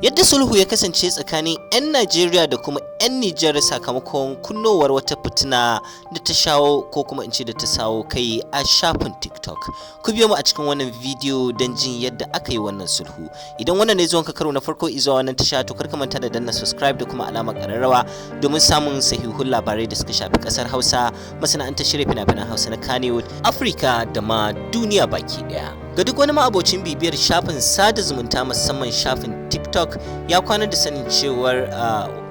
Yadda sulhu ya kasance tsakanin 'yan Najeriya da kuma 'yan Niger sakamakon kunnowar wata fitina da ta shawo ko kuma in ce da ta sawo kai a shafin TikTok. Ku biyo mu a cikin wannan bidiyo don jin yadda aka yi wannan sulhu. Idan wannan ne zuwan ka karo na farko izuwa wannan tasha to kar ka manta da danna subscribe da kuma alamar ƙararrawa domin samun sahihun labarai da suka shafi ƙasar Hausa, masana'antar shirya fina-finan Hausa na Kannywood, Afirka da ma duniya baki ɗaya. Ga duk wani ma'abocin bibiyar shafin sada zumunta musamman shafin TikTok ya kwana da sanin cewar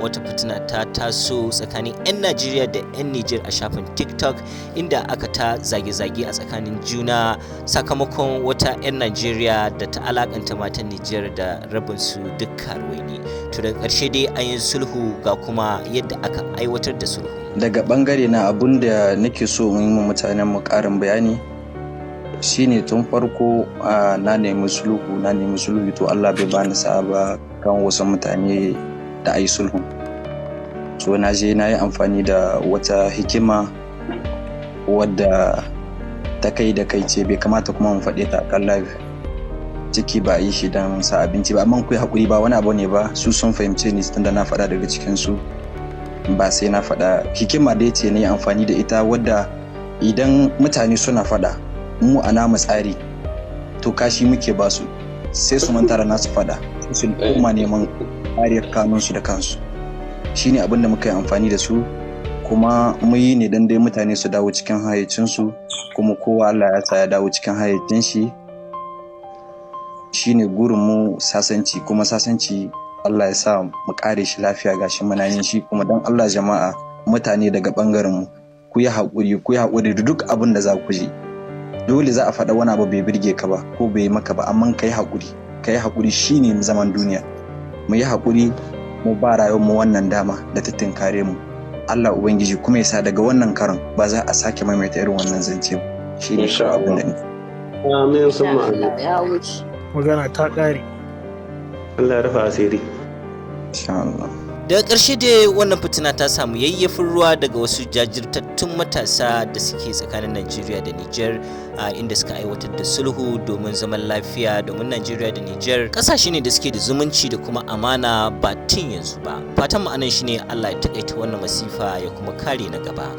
wata fitina ta taso tsakanin 'yan Najeriya da 'yan Niger a shafin TikTok inda aka ta zage-zage a tsakanin juna sakamakon wata 'yan Najeriya da ta alakanta matan Niger da rabinsu duk karuwai ne. To daga ƙarshe dai an yi sulhu ga kuma yadda aka aiwatar da sulhu. Daga bangare na abun da nake so in yi wa mutanen mu ƙarin bayani shine tun farko na nemi sulhu to Allah bai bani sa'a ba kan wasu mutane da ayi sulhu. So na je na yi amfani da wata hikima wadda ta kai da kai ce bai kamata kuma mu faɗe ta kan live. Ciki ba yi shi don sa abinci ba, amma ku yi haƙuri ba wani abu ne ba, su sun fahimce ni tunda na faɗa daga cikin su ba sai na faɗa. Hikima da ce na yi amfani da ita wadda idan mutane suna faɗa mu a namu tsari to kashi muke ba su sai su manta da nasu fada su koma neman kariyar kanunsu da kansu. Shine abin da muka yi amfani da su kuma mu yi ne dan dai mutane su dawo cikin hayyacinsu kuma kowa Allah ya sa ya dawo cikin hayyacin shi. Shine gurin mu sasanci, kuma sasanci Allah ya sa mu kare shi lafiya gashi muna yin shi. Kuma dan Allah jama'a mutane daga bangaren mu ku yi haƙuri da duk abin da za ku ji. Dole za a faɗa wani abu bai birge ka ba ko bai maka ba, amma kai haƙuri shine zaman duniya. Mu yi haƙuri mu ba rayuwar mu wannan dama da ta tinkare mu. Allah ubangiji kuma ya sa daga wannan karon ba za a sake maimaita irin wannan zance ba. Shine abin da ni. Amin summa amin. Ya wuce. Magana ta ƙare. Allah ya rufa asiri. Insha Allah. Daga ƙarshe dai wannan fitina ta samu yayyafin ruwa daga wasu jajirtattun matasa da suke tsakanin Najeriya da Niger inda suka aiwatar da sulhu domin zaman lafiya, domin Najeriya da Niger ƙasashe ne da suke da zumunci da kuma amana ba tun yanzu ba. Fatan mu anan shine Allah ya taƙaita wannan masifa ya kuma kare na gaba.